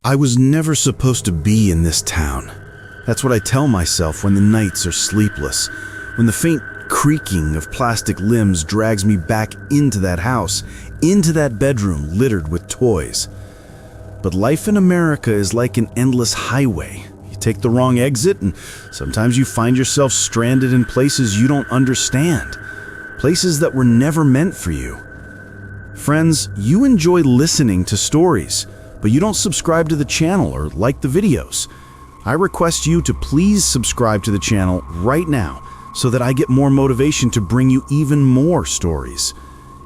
I was never supposed to be in this town. That's what I tell myself when the nights are sleepless, when the faint creaking of plastic limbs drags me back into that house, into that bedroom littered with toys. But life in America is like an endless highway. You take the wrong exit and sometimes you find yourself stranded in places you don't understand, places that were never meant for you. Friends, you enjoy listening to stories, but you don't subscribe to the channel or like the videos. I request you to please subscribe to the channel right now so that I get more motivation to bring you even more stories.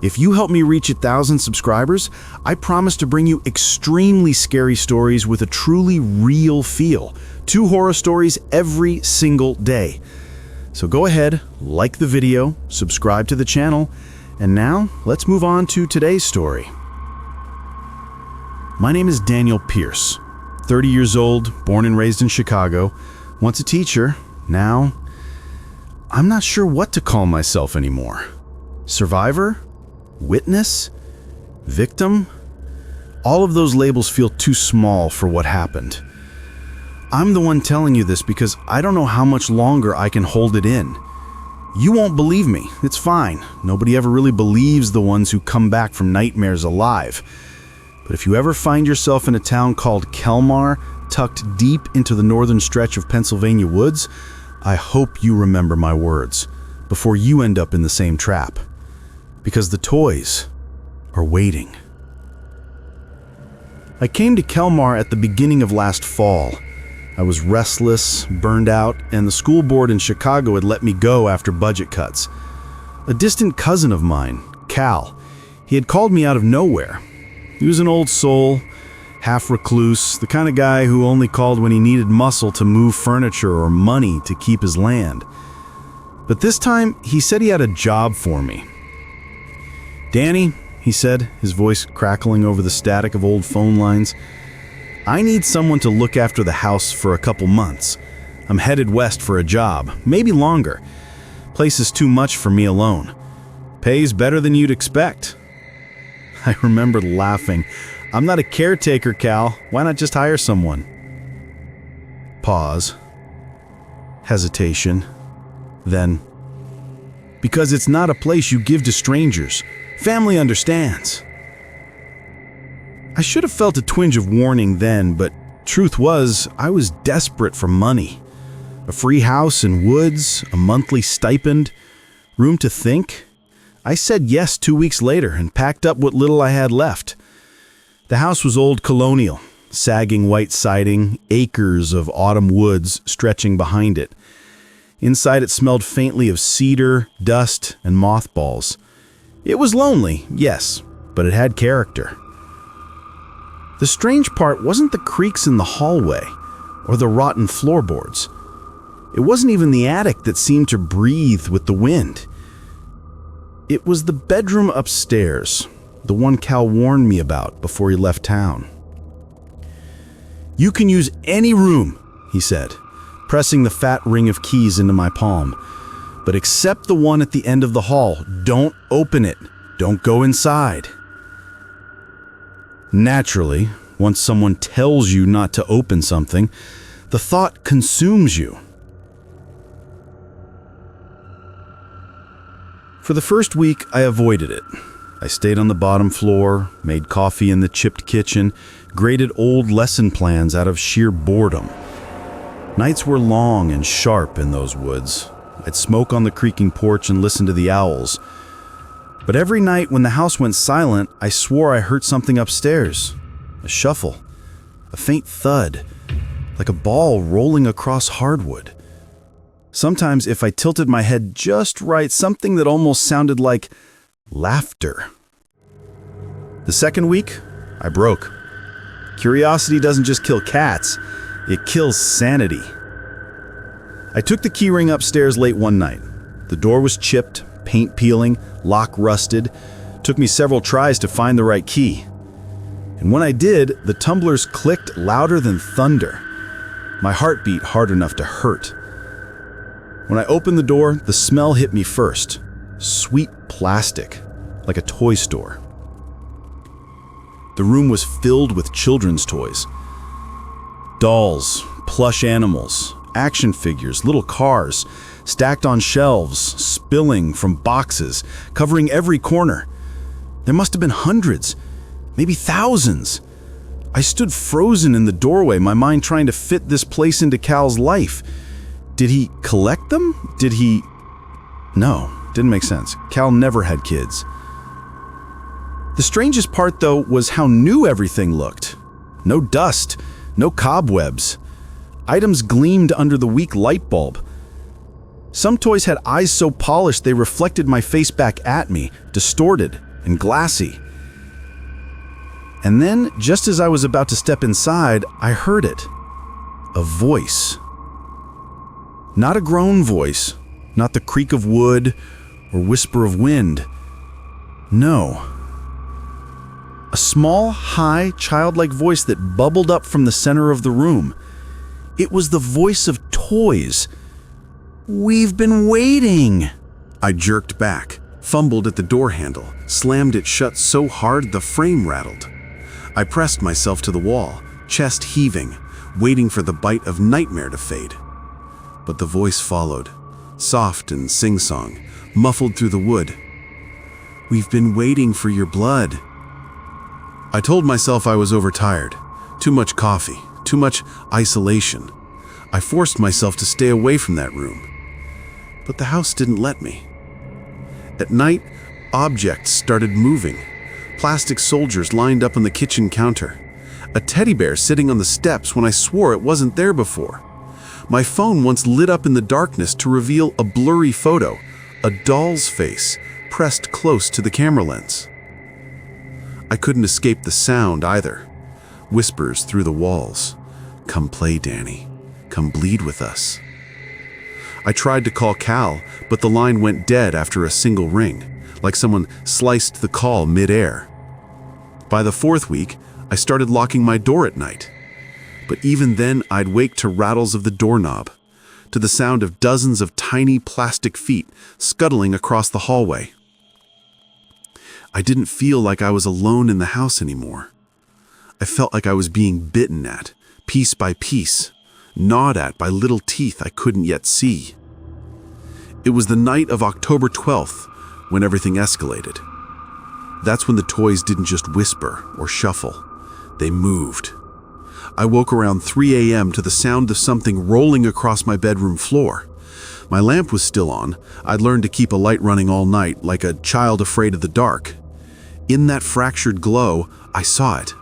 If you help me reach 1,000 subscribers, I promise to bring you extremely scary stories with a truly real feel. 2 horror stories every single day. So go ahead, like the video, subscribe to the channel, and now let's move on to today's story. My name is Daniel Pierce, 30 years old, born and raised in Chicago, once a teacher, now I'm not sure what to call myself anymore. Survivor? Witness? Victim? All of those labels feel too small for what happened. I'm the one telling you this because I don't know how much longer I can hold it in. You won't believe me. It's fine. Nobody ever really believes the ones who come back from nightmares alive. But if you ever find yourself in a town called Kelmar, tucked deep into the northern stretch of Pennsylvania woods, I hope you remember my words before you end up in the same trap. Because the toys are waiting. I came to Kelmar at the beginning of last fall. I was restless, burned out, and the school board in Chicago had let me go after budget cuts. A distant cousin of mine, Cal, he had called me out of nowhere. He was an old soul, half recluse, the kind of guy who only called when he needed muscle to move furniture or money to keep his land. But this time, he said he had a job for me. "Danny," he said, his voice crackling over the static of old phone lines, "I need someone to look after the house for a couple months. I'm headed west for a job, maybe longer. Place is too much for me alone. Pays better than you'd expect." I remember laughing. "I'm not a caretaker, Cal. Why not just hire someone?" Pause. Hesitation. Then, "Because it's not a place you give to strangers. Family understands." I should have felt a twinge of warning then, but truth was, I was desperate for money. A free house in woods, a monthly stipend, room to think. I said yes 2 weeks later and packed up what little I had left. The house was old colonial, sagging white siding, acres of autumn woods stretching behind it. Inside it smelled faintly of cedar, dust, and mothballs. It was lonely, yes, but it had character. The strange part wasn't the creaks in the hallway or the rotten floorboards. It wasn't even the attic that seemed to breathe with the wind. It was the bedroom upstairs, the one Cal warned me about before he left town. "You can use any room," he said, pressing the fat ring of keys into my palm. "But except the one at the end of the hall. Don't open it. Don't go inside." Naturally, once someone tells you not to open something, the thought consumes you. For the first week, I avoided it. I stayed on the bottom floor, made coffee in the chipped kitchen, graded old lesson plans out of sheer boredom. Nights were long and sharp in those woods. I'd smoke on the creaking porch and listen to the owls. But every night when the house went silent, I swore I heard something upstairs. A shuffle, a faint thud, like a ball rolling across hardwood. Sometimes, if I tilted my head just right, something that almost sounded like laughter. The second week, I broke. Curiosity doesn't just kill cats, it kills sanity. I took the key ring upstairs late one night. The door was chipped, paint peeling, lock rusted. Took me several tries to find the right key. And when I did, the tumblers clicked louder than thunder. My heart beat hard enough to hurt. When I opened the door, the smell hit me first. Sweet plastic, like a toy store. The room was filled with children's toys. Dolls, plush animals, action figures, little cars, stacked on shelves, spilling from boxes, covering every corner. There must have been hundreds, maybe thousands. I stood frozen in the doorway, my mind trying to fit this place into Cal's life. Did he collect them? Did he... No, didn't make sense. Cal never had kids. The strangest part, though, was how new everything looked. No dust, no cobwebs. Items gleamed under the weak light bulb. Some toys had eyes so polished they reflected my face back at me, distorted and glassy. And then, just as I was about to step inside, I heard it. A voice. Not a groan voice, not the creak of wood or whisper of wind. No. A small, high, childlike voice that bubbled up from the center of the room. It was the voice of toys. "We've been waiting." I jerked back, fumbled at the door handle, slammed it shut so hard the frame rattled. I pressed myself to the wall, chest heaving, waiting for the bite of nightmare to fade. But the voice followed, soft and sing-song, muffled through the wood. "We've been waiting for your blood." I told myself I was overtired. Too much coffee, too much isolation. I forced myself to stay away from that room. But the house didn't let me. At night, objects started moving. Plastic soldiers lined up on the kitchen counter. A teddy bear sitting on the steps when I swore it wasn't there before. My phone once lit up in the darkness to reveal a blurry photo, a doll's face pressed close to the camera lens. I couldn't escape the sound either. Whispers through the walls. "Come play, Danny. Come bleed with us." I tried to call Cal, but the line went dead after a single ring, like someone sliced the call mid-air. By the fourth week, I started locking my door at night. But even then, I'd wake to rattles of the doorknob, to the sound of dozens of tiny plastic feet scuttling across the hallway. I didn't feel like I was alone in the house anymore. I felt like I was being bitten at, piece by piece, gnawed at by little teeth I couldn't yet see. It was the night of October 12th when everything escalated. That's when the toys didn't just whisper or shuffle, they moved. I woke around 3 a.m. to the sound of something rolling across my bedroom floor. My lamp was still on. I'd learned to keep a light running all night, like a child afraid of the dark. In that fractured glow, I saw it.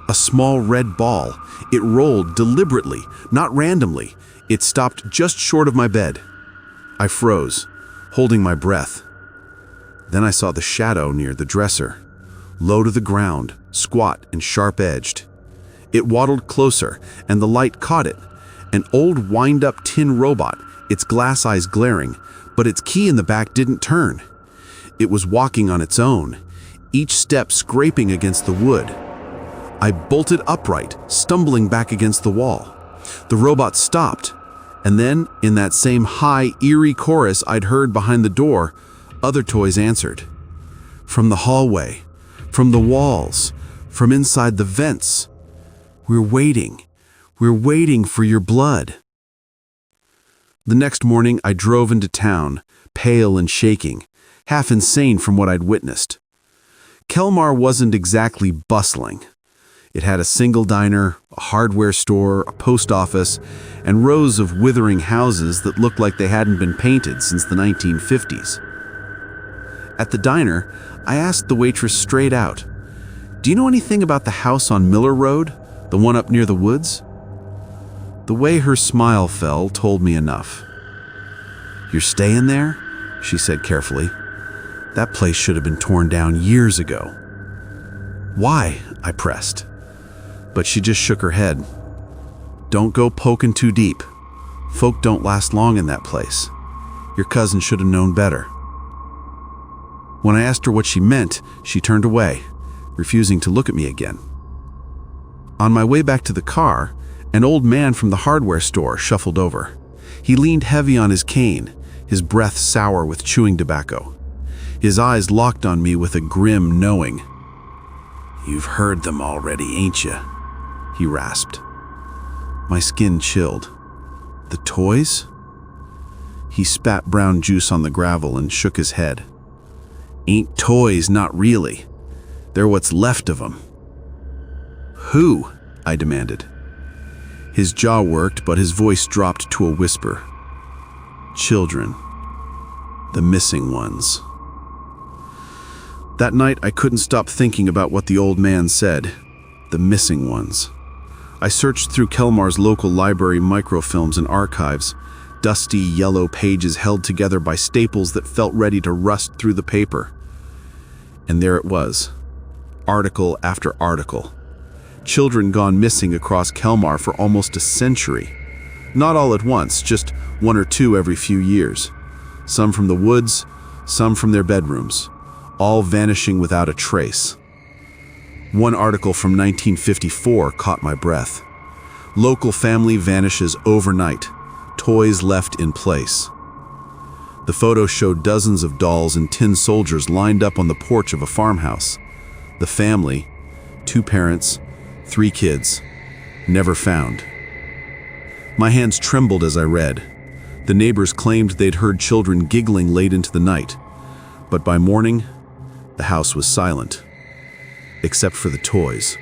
A small red ball. It rolled deliberately, not randomly. It stopped just short of my bed. I froze, holding my breath. Then I saw the shadow near the dresser, low to the ground, squat and sharp-edged. It waddled closer, and the light caught it. An old wind-up tin robot, its glass eyes glaring, but its key in the back didn't turn. It was walking on its own, each step scraping against the wood. I bolted upright, stumbling back against the wall. The robot stopped, and then, in that same high, eerie chorus I'd heard behind the door, other toys answered. From the hallway, from the walls, from inside the vents. We're waiting for your blood." The next morning, I drove into town, pale and shaking, half insane from what I'd witnessed. Kelmar wasn't exactly bustling. It had a single diner, a hardware store, a post office, and rows of withering houses that looked like they hadn't been painted since the 1950s. At the diner, I asked the waitress straight out, "Do you know anything about the house on Miller Road, the one up near the woods?" The way her smile fell told me enough. "You're staying there?" she said carefully. "That place should have been torn down years ago." "Why?" I pressed. But she just shook her head. "Don't go poking too deep. Folk don't last long in that place. Your cousin should have known better." When I asked her what she meant, she turned away, refusing to look at me again. On my way back to the car, an old man from the hardware store shuffled over. He leaned heavy on his cane, his breath sour with chewing tobacco. His eyes locked on me with a grim knowing. "You've heard them already, ain't you?" he rasped. My skin chilled. The toys? He spat brown juice on the gravel and shook his head. Ain't toys, not really. They're what's left of them. Who? I demanded. His jaw worked, but his voice dropped to a whisper. Children. The missing ones. That night, I couldn't stop thinking about what the old man said. The missing ones. I searched through Kelmar's local library microfilms and archives, dusty yellow pages held together by staples that felt ready to rust through the paper. And there it was, article after article. Children gone missing across Kelmar for almost a century. Not all at once, just one or two every few years. Some from the woods, some from their bedrooms, all vanishing without a trace. One article from 1954 caught my breath. Local family vanishes overnight, toys left in place. The photo showed dozens of dolls and tin soldiers lined up on the porch of a farmhouse. The family, 2 parents, 3 kids, never found. My hands trembled as I read. The neighbors claimed they'd heard children giggling late into the night, but by morning, the house was silent, except for the toys.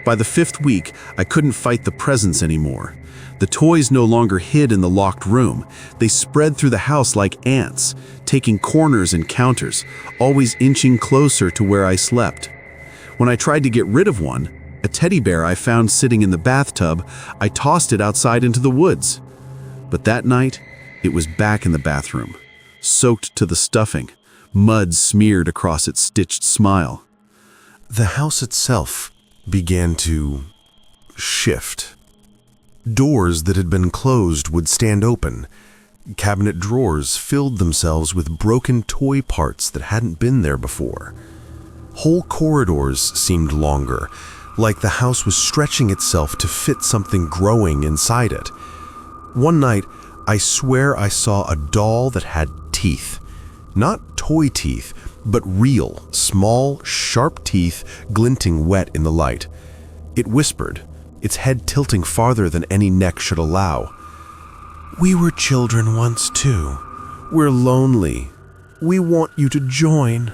By the 5th week, I couldn't fight the presence anymore. The toys no longer hid in the locked room. They spread through the house like ants, taking corners and counters, always inching closer to where I slept. When I tried to get rid of one, a teddy bear I found sitting in the bathtub, I tossed it outside into the woods. But that night, it was back in the bathroom, soaked to the stuffing, mud smeared across its stitched smile. The house itself began to shift. Doors that had been closed would stand open. Cabinet drawers filled themselves with broken toy parts that hadn't been there before. Whole corridors seemed longer, like the house was stretching itself to fit something growing inside it. One night, I swear I saw a doll that had teeth. Not toy teeth, but real, small, sharp teeth glinting wet in the light. It whispered, its head tilting farther than any neck should allow. "We were children once too. We're lonely. We want you to join."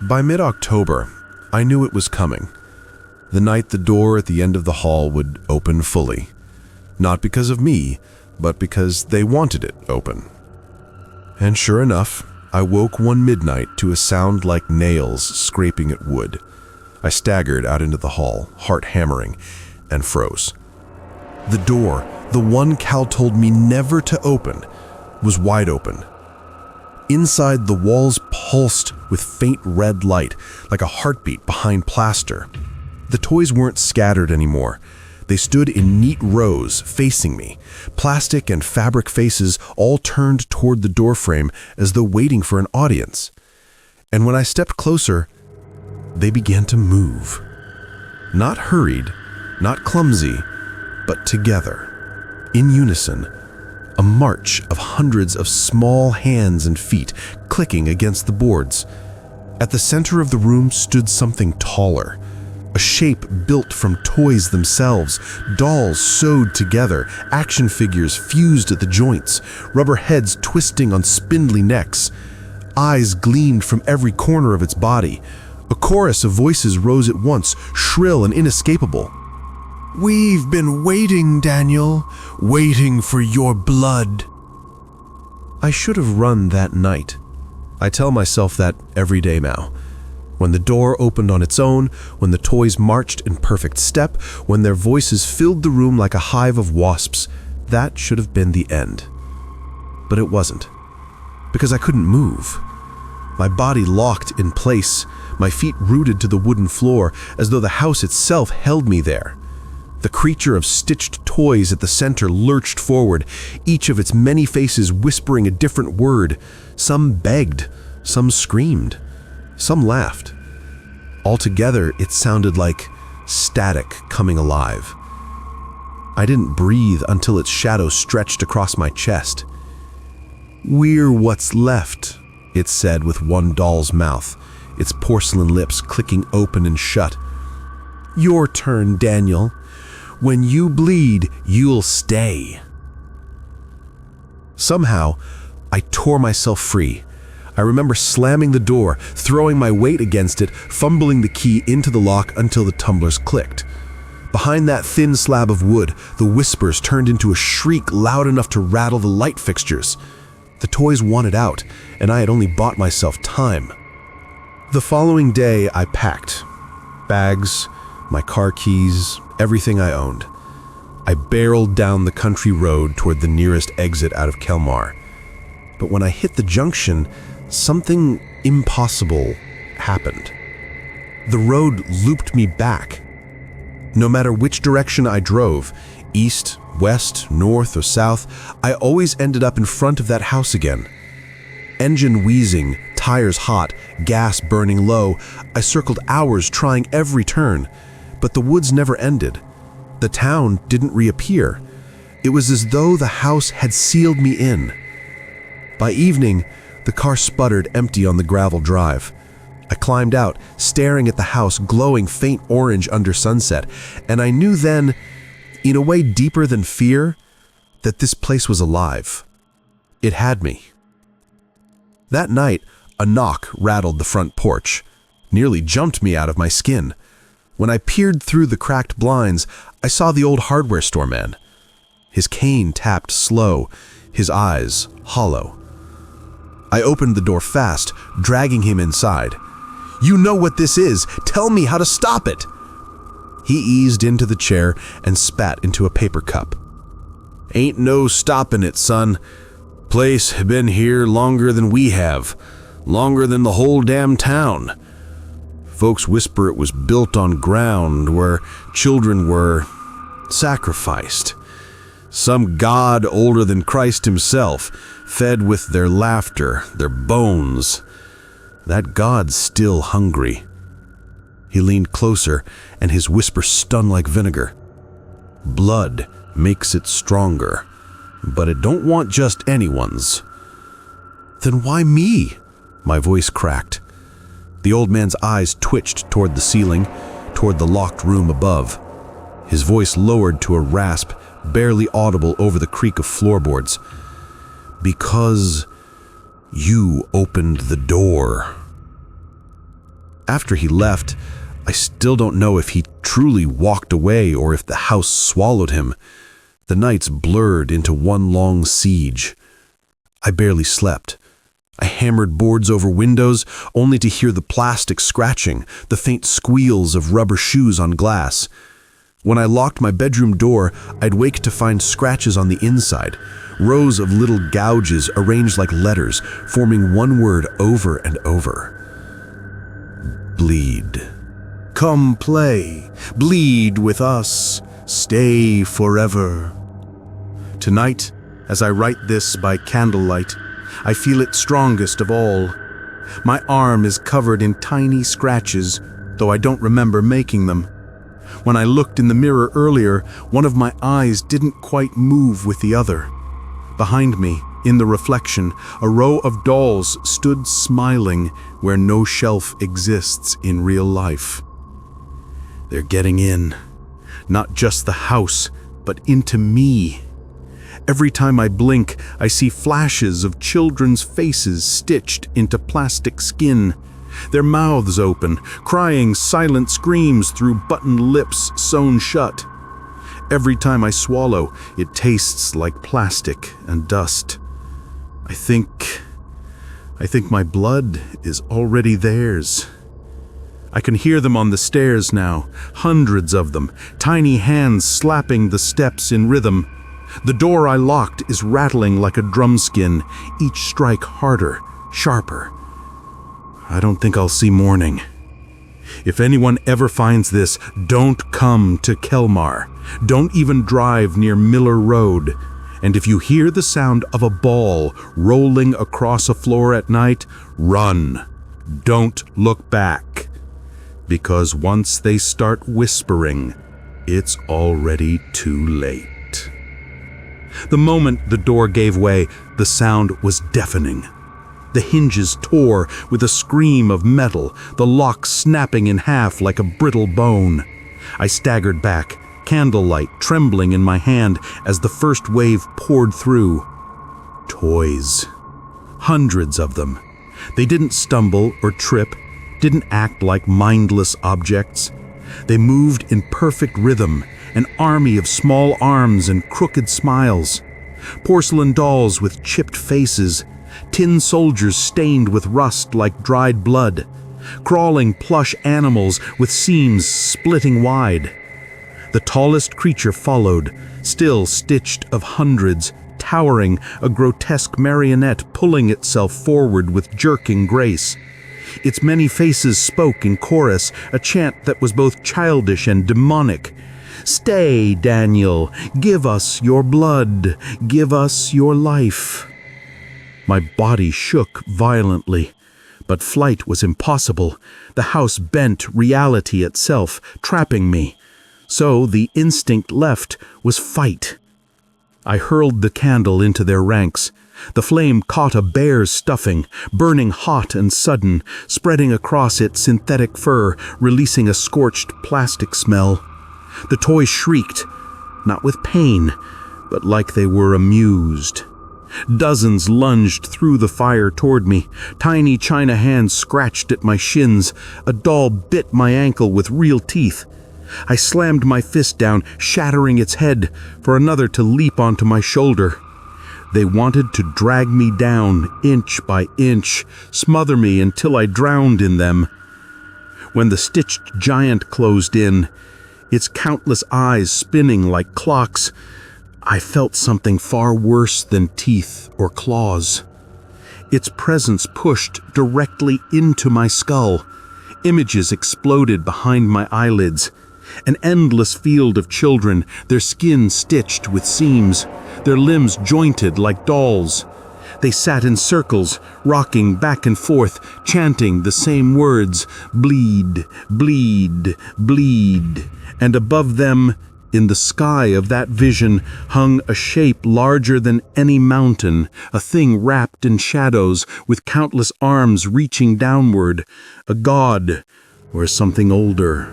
By mid-October, I knew it was coming. The night the door at the end of the hall would open fully. Not because of me, but because they wanted it open. And sure enough, I woke one midnight to a sound like nails scraping at wood. I staggered out into the hall, heart hammering, and froze. The door, the one Cal told me never to open, was wide open. Inside, the walls pulsed with faint red light, like a heartbeat behind plaster. The toys weren't scattered anymore. They stood in neat rows, facing me, plastic and fabric faces all turned toward the doorframe as though waiting for an audience. And when I stepped closer, they began to move. Not hurried, not clumsy, but together, in unison, a march of hundreds of small hands and feet clicking against the boards. At the center of the room stood something taller, a shape built from toys themselves, dolls sewed together, action figures fused at the joints, rubber heads twisting on spindly necks. Eyes gleamed from every corner of its body. A chorus of voices rose at once, shrill and inescapable. "We've been waiting, Daniel, waiting for your blood." I should have run that night. I tell myself that every day now. When the door opened on its own, when the toys marched in perfect step, when their voices filled the room like a hive of wasps, that should have been the end. But it wasn't, because I couldn't move. My body locked in place, my feet rooted to the wooden floor, as though the house itself held me there. The creature of stitched toys at the center lurched forward, each of its many faces whispering a different word. Some begged, some screamed, some laughed. Altogether, it sounded like static coming alive. I didn't breathe until its shadow stretched across my chest. "We're what's left," it said with one doll's mouth, its porcelain lips clicking open and shut. "Your turn, Daniel. When you bleed, you'll stay. Somehow, I tore myself free. I remember slamming the door, throwing my weight against it, fumbling the key into the lock until the tumblers clicked. Behind that thin slab of wood, the whispers turned into a shriek loud enough to rattle the light fixtures. The toys wanted out, and I had only bought myself time. The following day, I packed. Bags, my car keys, everything I owned. I barreled down the country road toward the nearest exit out of Kelmar. But when I hit the junction, something impossible happened. The road looped me back. No matter which direction I drove, east, west, north, or south, I always ended up in front of that house again. Engine wheezing, tires hot, gas burning low, I circled hours trying every turn, but the woods never ended. The town didn't reappear. It was as though the house had sealed me in. By evening, the car sputtered empty on the gravel drive. I climbed out, staring at the house glowing faint orange under sunset, and I knew then, in a way deeper than fear, that this place was alive. It had me. That night, a knock rattled the front porch, nearly jumped me out of my skin. When I peered through the cracked blinds, I saw the old hardware store man. His cane tapped slow, his eyes hollow. I opened the door fast, dragging him inside. "You know what this is! Tell me how to stop it!" He eased into the chair and spat into a paper cup. "Ain't no stopping it, son. Place been here longer than we have. Longer than the whole damn town. Folks whisper it was built on ground where children were sacrificed. Some god older than Christ himself, fed with their laughter, their bones. That god's still hungry." He leaned closer, and his whisper stung like vinegar. "Blood makes it stronger, but it don't want just anyone's." "Then why me?" My voice cracked. The old man's eyes twitched toward the ceiling, toward the locked room above. His voice lowered to a rasp, barely audible over the creak of floorboards. "Because you opened the door." After he left, I still don't know if he truly walked away or if the house swallowed him. The nights blurred into one long siege. I barely slept. I hammered boards over windows, only to hear the plastic scratching, the faint squeals of rubber shoes on glass. When I locked my bedroom door, I'd wake to find scratches on the inside, rows of little gouges arranged like letters, forming one word over and over. Bleed. Come play, bleed with us, stay forever. Tonight, as I write this by candlelight, I feel it strongest of all. My arm is covered in tiny scratches, though I don't remember making them. When I looked in the mirror earlier, one of my eyes didn't quite move with the other. Behind me, in the reflection, a row of dolls stood smiling where no shelf exists in real life. They're getting in, not just the house, but into me. Every time I blink, I see flashes of children's faces stitched into plastic skin, their mouths open, crying silent screams through buttoned lips sewn shut. Every time I swallow, it tastes like plastic and dust. I think my blood is already theirs. I can hear them on the stairs now, hundreds of them, tiny hands slapping the steps in rhythm. The door I locked is rattling like a drumskin, each strike harder, sharper. I don't think I'll see morning. If anyone ever finds this, don't come to Kelmar. Don't even drive near Miller Road. And if you hear the sound of a ball rolling across a floor at night, run. Don't look back. Because once they start whispering, it's already too late. The moment the door gave way, the sound was deafening. The hinges tore with a scream of metal, the lock snapping in half like a brittle bone. I staggered back, candlelight trembling in my hand as the first wave poured through. Toys. Hundreds of them. They didn't stumble or trip, didn't act like mindless objects. They moved in perfect rhythm, an army of small arms and crooked smiles. Porcelain dolls with chipped faces, tin soldiers stained with rust like dried blood, crawling plush animals with seams splitting wide. The tallest creature followed, still stitched of hundreds, towering, a grotesque marionette pulling itself forward with jerking grace. Its many faces spoke in chorus, a chant that was both childish and demonic. "Stay, Daniel, give us your blood, give us your life." My body shook violently, but flight was impossible. The house bent reality itself, trapping me. So the instinct left was fight. I hurled the candle into their ranks. The flame caught a bear's stuffing, burning hot and sudden, spreading across its synthetic fur, releasing a scorched plastic smell. The toys shrieked, not with pain, but like they were amused. Dozens lunged through the fire toward me. Tiny china hands scratched at my shins. A doll bit my ankle with real teeth. I slammed my fist down, shattering its head, for another to leap onto my shoulder. They wanted to drag me down, inch by inch, smother me until I drowned in them. When the stitched giant closed in, its countless eyes spinning like clocks, I felt something far worse than teeth or claws. Its presence pushed directly into my skull. Images exploded behind my eyelids. An endless field of children, their skin stitched with seams, their limbs jointed like dolls. They sat in circles, rocking back and forth, chanting the same words, "Bleed, bleed, bleed." And above them, in the sky of that vision, hung a shape larger than any mountain, a thing wrapped in shadows, with countless arms reaching downward, a god or something older.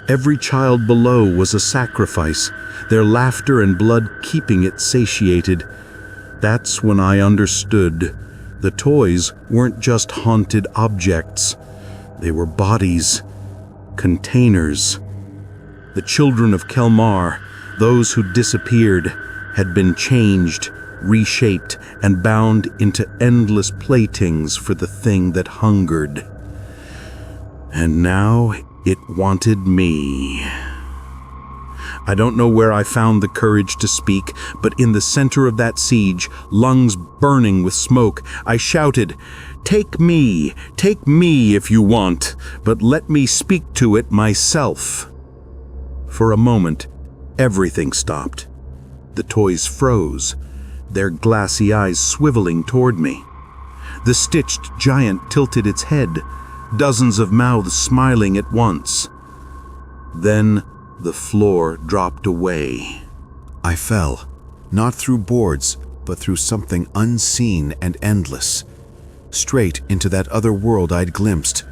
Every child below was a sacrifice, their laughter and blood keeping it satiated. That's when I understood. The toys weren't just haunted objects. They were bodies, containers. The children of Kelmar, those who disappeared, had been changed, reshaped, and bound into endless playtings for the thing that hungered. And now it wanted me. I don't know where I found the courage to speak, but in the center of that siege, lungs burning with smoke, I shouted, take me if you want, but let me speak to it myself." For a moment, everything stopped. The toys froze, their glassy eyes swiveling toward me. The stitched giant tilted its head, dozens of mouths smiling at once. Then the floor dropped away. I fell, not through boards, but through something unseen and endless, straight into that other world I'd glimpsed.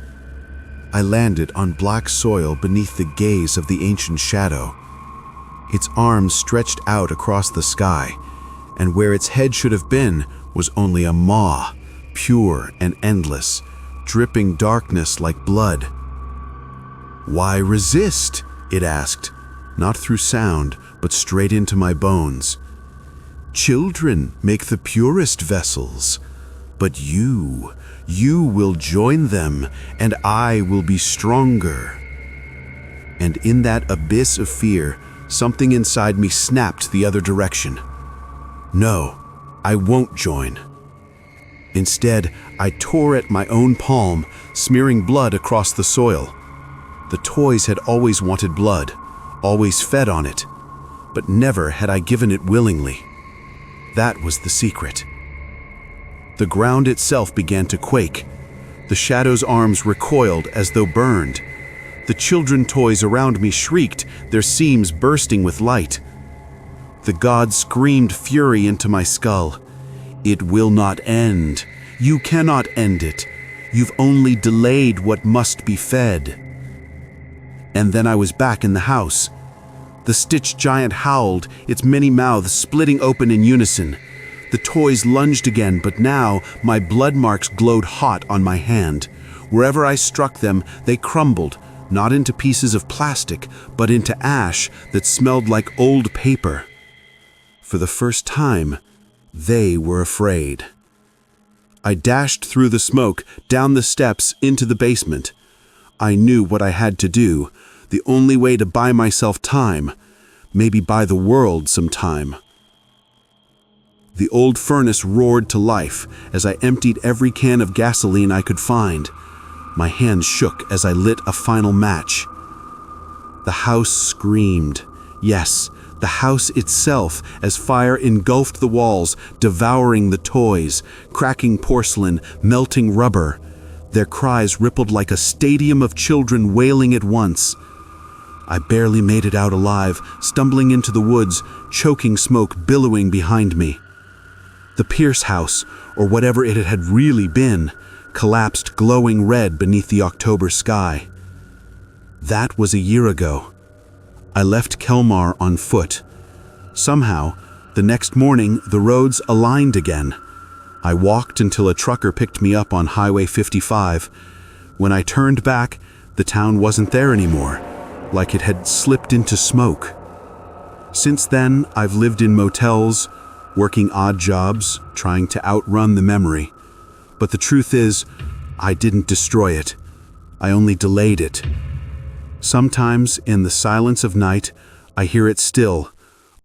I landed on black soil beneath the gaze of the ancient shadow. Its arms stretched out across the sky, and where its head should have been was only a maw, pure and endless, dripping darkness like blood. "Why resist?" it asked, not through sound, but straight into my bones. "Children make the purest vessels, but you will join them, and I will be stronger." And in that abyss of fear, something inside me snapped the other direction. No, I won't join. Instead, I tore at my own palm, smearing blood across the soil. The toys had always wanted blood, always fed on it, but never had I given it willingly. That was the secret. The ground itself began to quake. The shadow's arms recoiled as though burned. The children toys around me shrieked, their seams bursting with light. The god screamed fury into my skull. "It will not end. You cannot end it. You've only delayed what must be fed." And then I was back in the house. The stitched giant howled, its many mouths splitting open in unison. The toys lunged again, but now my blood marks glowed hot on my hand. Wherever I struck them, they crumbled, not into pieces of plastic, but into ash that smelled like old paper. For the first time, they were afraid. I dashed through the smoke, down the steps, into the basement. I knew what I had to do, the only way to buy myself time, maybe buy the world some time. The old furnace roared to life as I emptied every can of gasoline I could find. My hands shook as I lit a final match. The house screamed. Yes, the house itself, as fire engulfed the walls, devouring the toys, cracking porcelain, melting rubber. Their cries rippled like a stadium of children wailing at once. I barely made it out alive, stumbling into the woods, choking smoke billowing behind me. The Pierce house, or whatever it had really been, collapsed glowing red beneath the October sky. That was a year ago. I left Kelmar on foot. Somehow, the next morning, the roads aligned again. I walked until a trucker picked me up on Highway 55. When I turned back, the town wasn't there anymore, like it had slipped into smoke. Since then, I've lived in motels, working odd jobs, trying to outrun the memory. But the truth is, I didn't destroy it. I only delayed it. Sometimes, in the silence of night, I hear it still,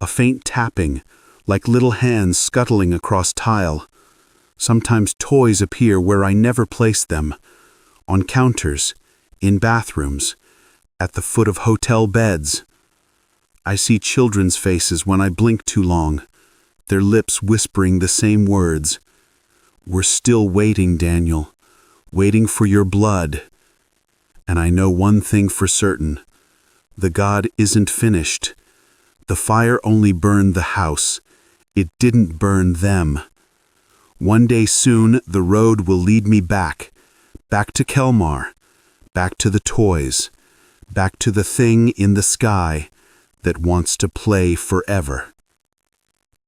a faint tapping, like little hands scuttling across tile. Sometimes toys appear where I never placed them, on counters, in bathrooms, at the foot of hotel beds. I see children's faces when I blink too long, their lips whispering the same words. We're still waiting, Daniel, waiting for your blood. And I know one thing for certain. The God isn't finished. The fire only burned the house. It didn't burn them. One day soon, the road will lead me back to Kelmar, back to the toys, back to the thing in the sky that wants to play forever.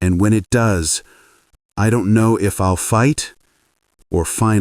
And when it does, I don't know if I'll fight or find